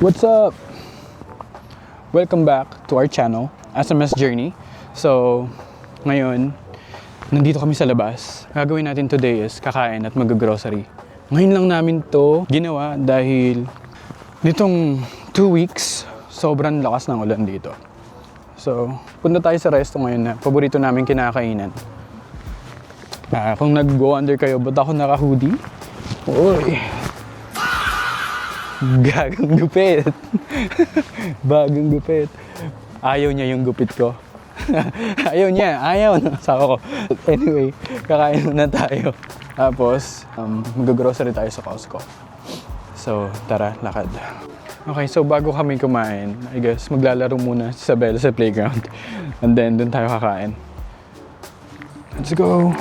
What's up? Welcome back to our channel, SMS Journey. So, ngayon, nandito kami sa labas. Gagawin natin today is kakain at mag-grocery. Ngayon lang namin to ginawa dahil nitong 2 weeks, sobrang lakas ng ulan dito. So, punta tayo sa resto ngayon na paborito namin kinakainan. Kung nag-go under kayo, ba't ako naka-hoodie? Uy! Gagang gupit. Bagong gupit. Ayaw niya yung gupit ko. Ayaw niya. Ayaw na. Sawa ko. Anyway, kakain muna tayo. Tapos, mag-grocery tayo sa Costco. So, tara, lakad. Okay, so bago kami kumain, I guess, maglalaro muna si Isabel sa playground. And then, dun tayo kakain. Let's go!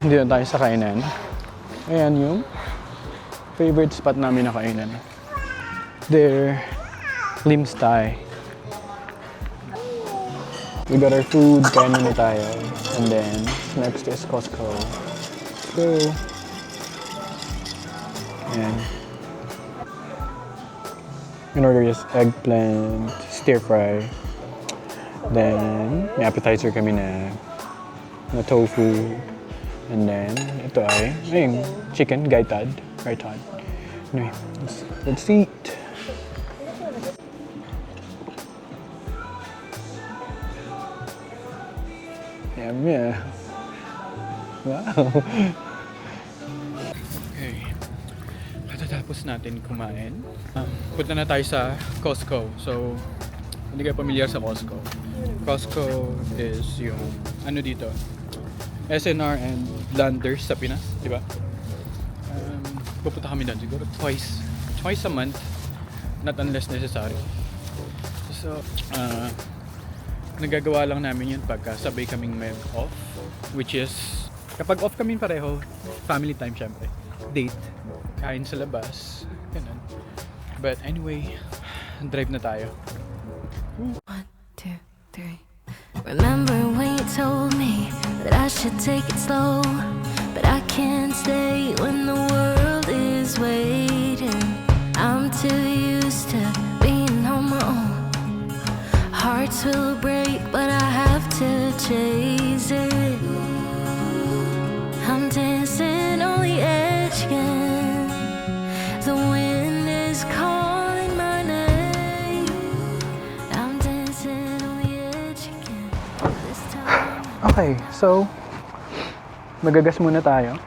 Dito tayo sa kainan. Ayan yung favorite spot namin na kainan. There, Lim's Thai. We got our food, kain muna tayo. And then, next is Costco. Let's go. Ayan. In order is eggplant, stir fry. Then, may appetizer kami na tofu. And then, ito ay chicken, gaitad. Anyway, let's eat. Yum, yeah. Wow. Okay. Katatapos natin kumain. Punta na tayo sa Costco. So, hindi kayo pamilyar sa Costco. Costco is yung, dito? SNR and Landers sa Pinas, di ba? Pupunta kami doon siguro twice a month, not unless necessary. So, nagagawa lang namin yun pagka sabay kaming may off, which is, kapag off kami pareho, family time syempre, date, kain sa labas, ganun. But anyway, drive na tayo. 1, 2, 3. Remember when you told me that I should take it slow, but I can't stay when the world is waiting. I'm too used to being on my own. Hearts will break, but I have to chase it. I'm dancing on the edge again. The wind is calling my name. I'm dancing on the edge again. This time. Okay, so magagas muna tayo.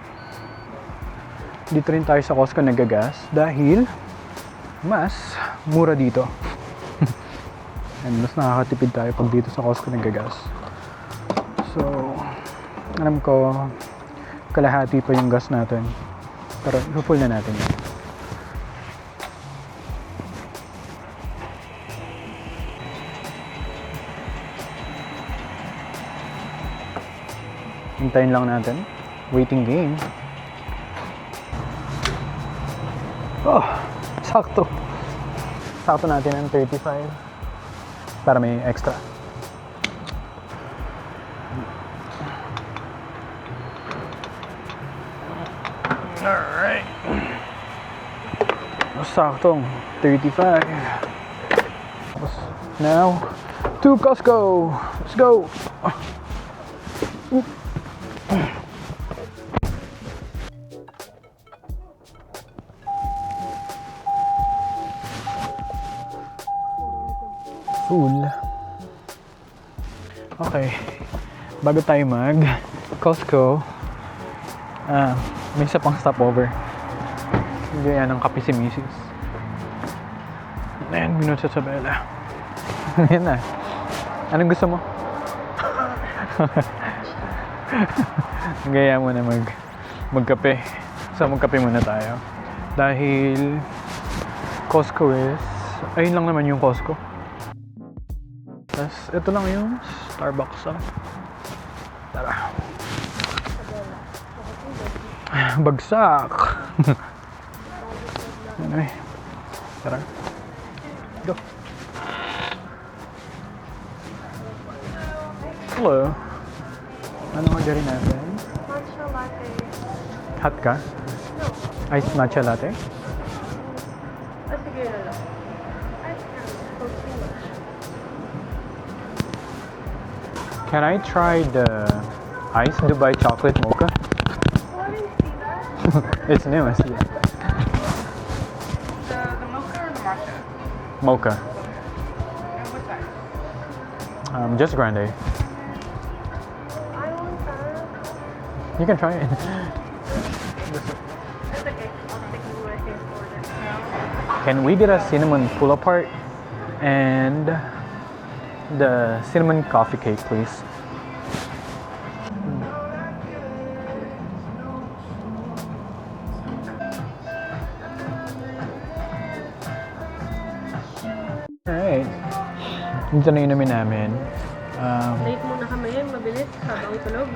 Dito rin tayo sa Costco nagagas dahil mas mura dito. And mas nakakatipid tayo pag dito sa Costco nagagas. So, alam ko kalahati pa yung gas natin. Pero i-full na natin yan. Hintayin lang natin. Waiting game. Oh, sakto. Sakto natin ang 35 para may extra. Alright. Saktong 35. Now, to Costco. Let's go. Full. Okay. Bago tayo mag Costco, may isa pang stopover. Gaya ng kape si Mrs. Ayan, minut sa Isabela. Ayan na. Anong gusto mo? Gaya mo na magkape. So, magkape muna tayo. Dahil Costco is... Ayun lang naman yung Costco. Tapos, ito lang yung Starbucks. Tara. Bagsak! Anyway. Tara. Go. Hello. Ano orderin natin? Matcha latte. Hot ka? No. Iced matcha latte? Sige na lang. Ice cream. Coffee. Can I try the iced Dubai chocolate mocha? Oh, I didn't see that. It's new, I see it. The mocha or the matcha? Mocha. And what size? Just grande. I want that. You can try it. It's okay. I'll stick with my order. Can we get a cinnamon pull apart and the cinnamon coffee cake, please? Alright. Dito na inumin namin. Late muna kami. Mabilis. Habang tulog.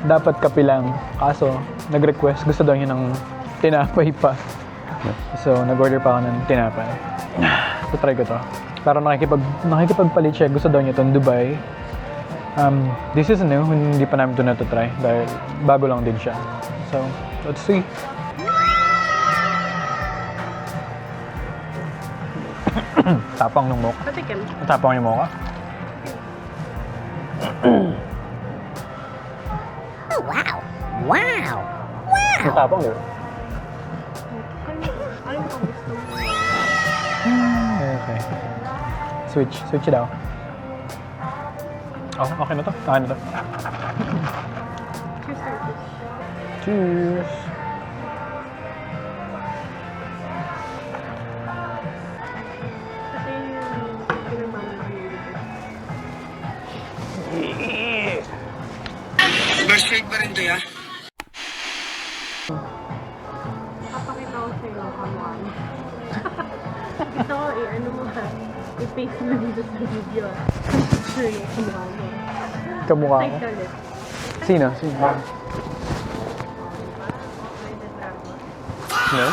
Dapat kape lang. Kaso, nag-request. Gusto daw niya ng tinapay pa. So, nag-order pa ako ng tinapay. So, try ko to. Parang nakikipagpalit siya. Gusto daw niya itong Dubai. This is new. Hindi pa namin ito natutry. Dahil bago lang din siya. So, let's see. Tapang ng mocha. Patikim. Tapang yung mocha. Oh, wow. Wow. Tapang, di ba? Ano yung gusto mo? Okay. Switch daw. Oh, okay na to. Okay na to. Cheers, sir. Cheers! Kasi yung pinamamahal. Birthday pa rin to, ya? Papakita ko sa'yo ang kamuan. Gusto ko ano mo ha. I-paste mo dito sa video. Picture yung kamuan mo. Kamukha ko. Side ka ulit. Sino? No?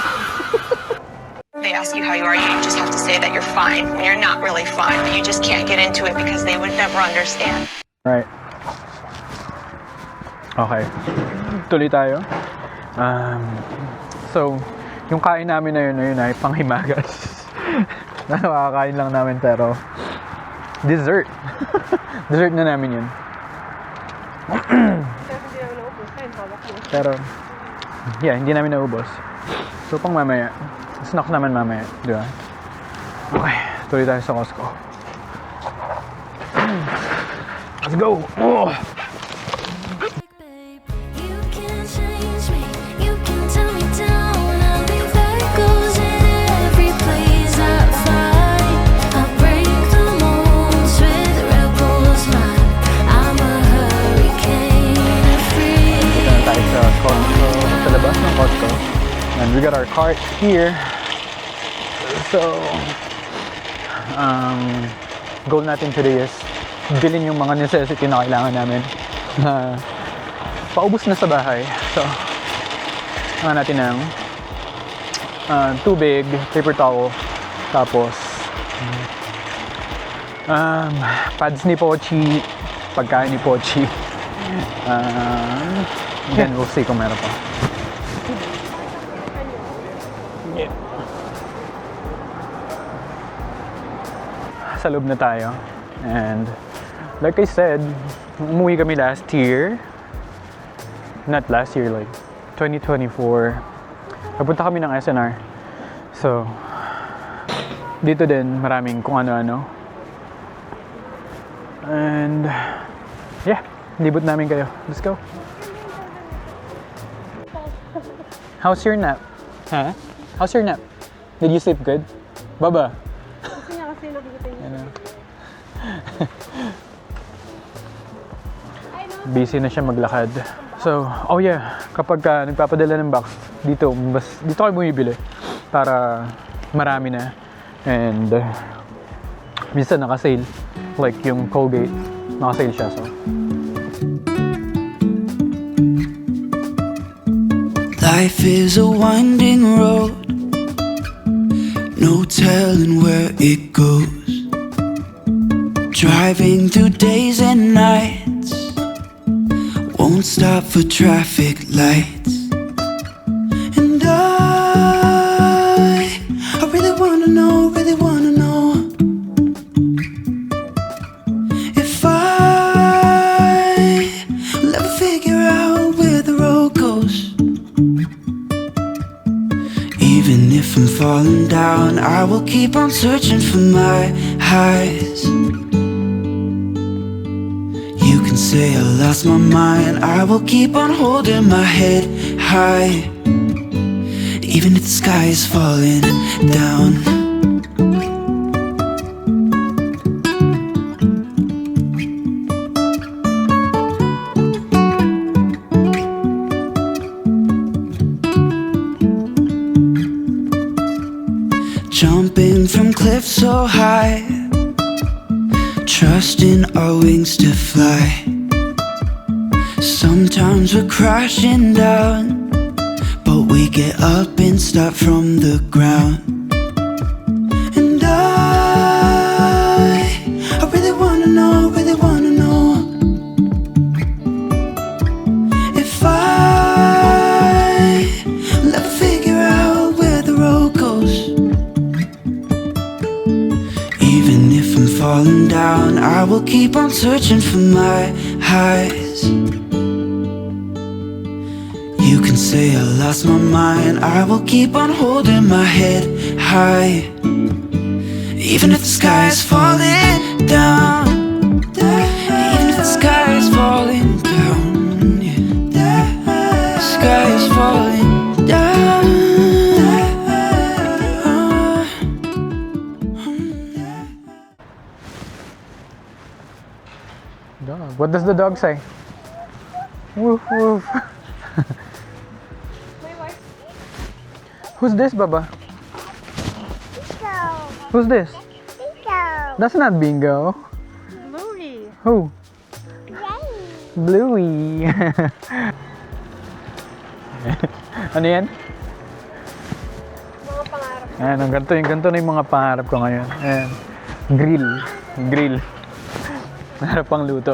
They ask you how you are, you just have to say that you're fine when you're not really fine, but you just can't get into it because they would never understand. Right. Okay. Tuloy tayo. So, yung kain namin na yun ay panghimagas. Nakakain lang namin pero dessert. Dessert na namin yun. Kasi hindi naman naubos. Ayun, hawak mo. Pero, yeah, hindi namin naubos. So, pang mamaya. Snack naman mamaya. Di ba? Okay. Tuloy tayo sa Costco. Let's go! Oh! You can change me, you can tell me down. I'll be echoes in every place I find. I break the molds with rebels mind. I'm a hurricane free. Dito na tayo sa Costco. Sa labas ng Costco. And we got our cart here. So, goal natin today is bilhin yung mga necessity na kailangan namin na paubos na sa bahay. So, natin ng tubig, paper towel, tapos pads ni Pochi, pagkain ni Pochi. Then we'll see kung meron pa. Yeah. Sa loob na tayo. And like I said, umuwi kami last year. Not last year, like 2024. Napunta kami ng SNR. So, dito din maraming kung ano-ano. And yeah, libot namin kayo. Let's go. How's your nap? Huh? How's your nap? Did you sleep good? Baba? Kasi nga kasi nakikita niyo. Ano? Busy na siya maglakad. So, oh yeah, kapag nagpapadala ng box, dito kayo bumibili para marami na. And minsan naka-sale, like yung Colgate, naka-sale siya. So, life is a winding road, no telling where it goes. Driving through days and nights, won't stop for traffic lights. And I really wanna know if I will ever figure out where the road goes. Even if I'm falling down, I will keep on searching for my highs. You can say I lost my mind, I will keep on holding my head high. Even if the sky is falling down. Jumping from cliffs so high, trusting our wings to fly. Sometimes we're crashing down, but we get up and start from the ground. And I really wanna know if I will ever figure out where the road goes. Even if I'm falling down, I will keep on searching for my highs. You can say I lost my mind, I will keep on holding my head high. Even if the sky is falling down, even if the sky is falling down, yeah. The sky is falling down. dog. What does the dog say? Woof woof. Who's this, Baba? Who's this? That's not Bingo. Bluey. Who? Bluey. Ano yan? Mga pangarap. Ayan, ang ganito na yung mga pangarap ko ngayon. Ayan. Grill. Narap pang luto.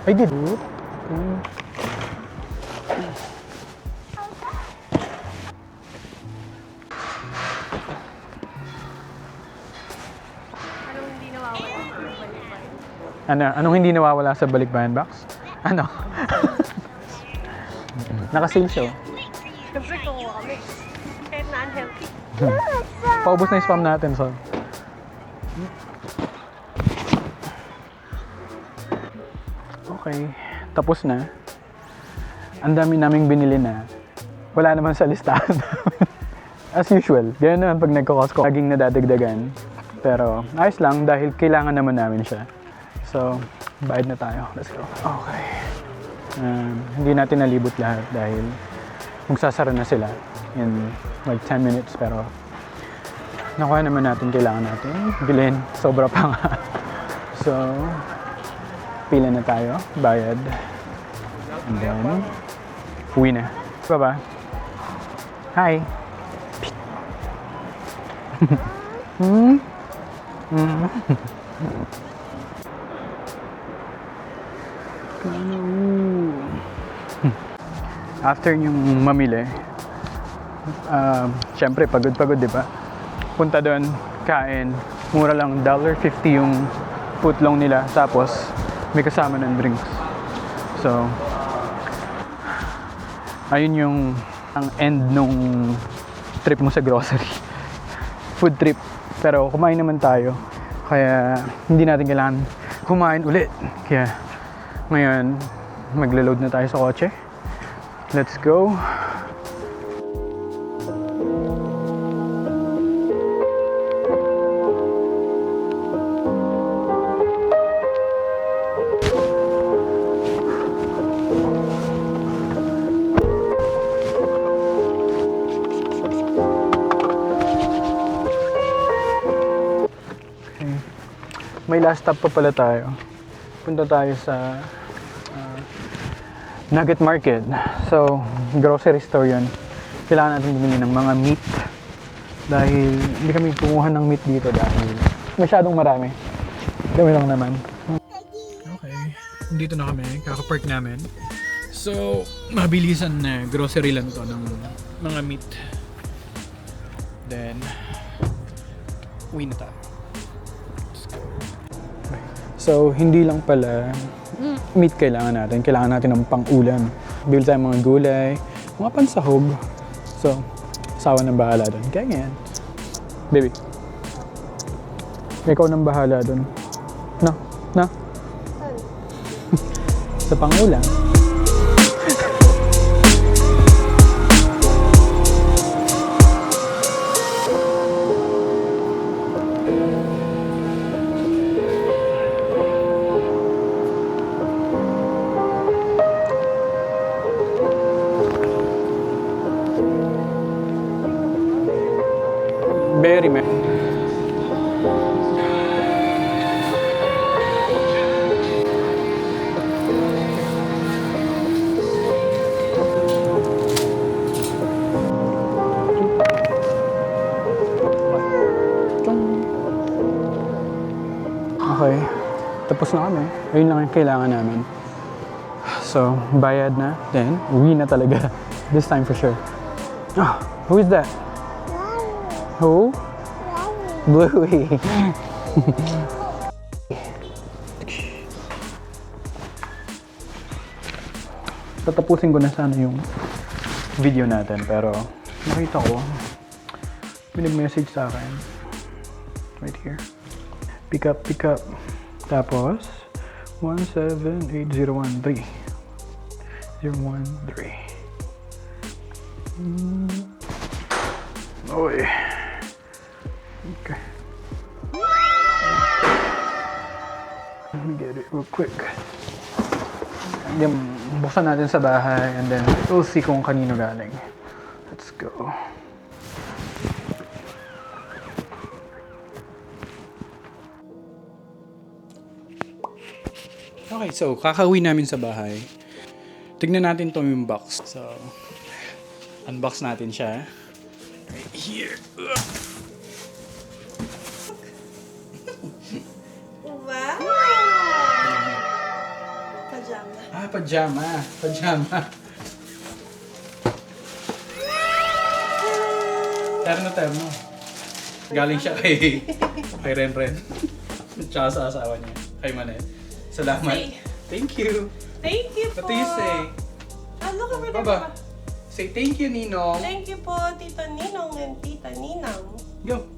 I did. Anong hindi nawawala sa balikbayan? Anong hindi nawawala sa balikbayan box? Ano? Naka-sale siya. Oh. Siyempre kukuha kami. Kahit na unhealthy. Paubos na yung spam natin, so. Okay, tapos na. Ang dami naming binili na. Wala naman sa listahan. As usual, ganyan naman pag nagko-Costco, laging nadadagdagan. Pero ayos lang dahil kailangan naman namin siya. So, bayad na tayo. Let's go. Okay. Hindi natin nalibot lahat dahil magsasara na sila in like 10 minutes. Pero nakuha naman natin, kailangan natin bilhin. Sobra pa nga. So, pila na tayo, bayad. And then, uwi na. Baba. Hi. After yung mamili, syempre pagod, di ba? Punta doon, kain. Mura lang, $1.50 yung footlong nila. Tapos, may kasama ng drinks. So, ayun yung ang end nung trip mo sa grocery. Food trip. Pero kumain naman tayo. Kaya, hindi natin kailangan kumain ulit. Kaya, ngayon, maglo-load na tayo sa kotse. Let's go. may last stop pa pala tayo. Punta tayo sa Nugget Market. So, grocery store yun. Kailangan natin bumili ng mga meat. Dahil hindi kami kumuha ng meat dito dahil masyadong marami. Kami lang naman. Okay, dito na kami. Kaka-park namin. So, mabilisan na grocery lang to ng mga meat. Then, uwi na tayo. Let's go. Okay. So, hindi lang pala meat kailangan natin. Kailangan natin ng pang-ulam. Bili tayo mga gulay, mga pansahog. So, asawa ng bahala doon. Kaya ganyan. Baby. Ikaw nang bahala doon. No? No? Sa pang-ulam. Very man. Okay. Tapos na kami. Ayun lang yung kailangan namin. So, bayad na. Then, uwi na talaga. This time for sure. Ah, who is that? Who? Bluey. Tatapusin ko na sana yung video natin pero nakita ko may nag-message sa akin right here. Pick up. Tapos 178013 013. Oy. Okay. Let me get it real quick. Then, buksan natin sa bahay and then we'll see kung kanino galing. Let's go. Okay, so kakauwi namin sa bahay. Tignan natin to yung box. So, unbox natin siya. Right here. Wow! Pajama. Ah, pajama. Terno. Galing siya kay Ren. Tsaka sa asawa niya. Kay Manet. Salamat. Thank you. Thank you po. What do you say? Look over there, Baba. Papa. Say thank you, Ninong. Thank you po, Tito Ninong and Tita Ninang. Go.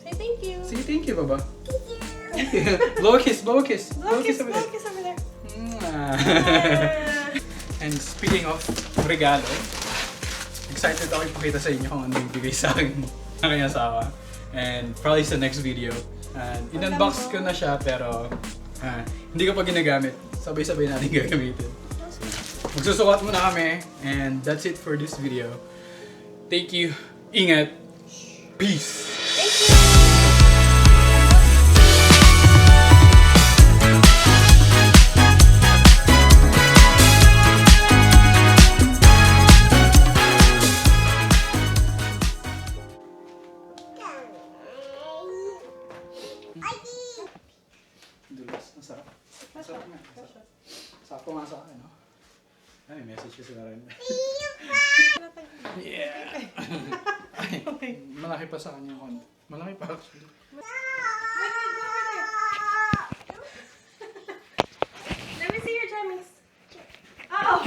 Say thank you. Say thank you, Baba. Thank you. Blow a kiss. Blow kiss over there. over there. And speaking of regalo, excited ako ipakita sa inyo kung ano yung bigay sa akin ng kanyang asawa. And probably sa next video. And in-unbox ko na siya pero hindi ko pa ginagamit. Sabay-sabay natin gagamitin. Magsusukat muna kami. And that's it for this video. Thank you. Ingat. Peace. Dulas. Masarap. Masarap nga. Sakto nga sa akin, no? Ay, message ko sila rin. Yeah! Ay, malaki pa sa kanya yung malaki pa actually. Let me see your jammies. Oh!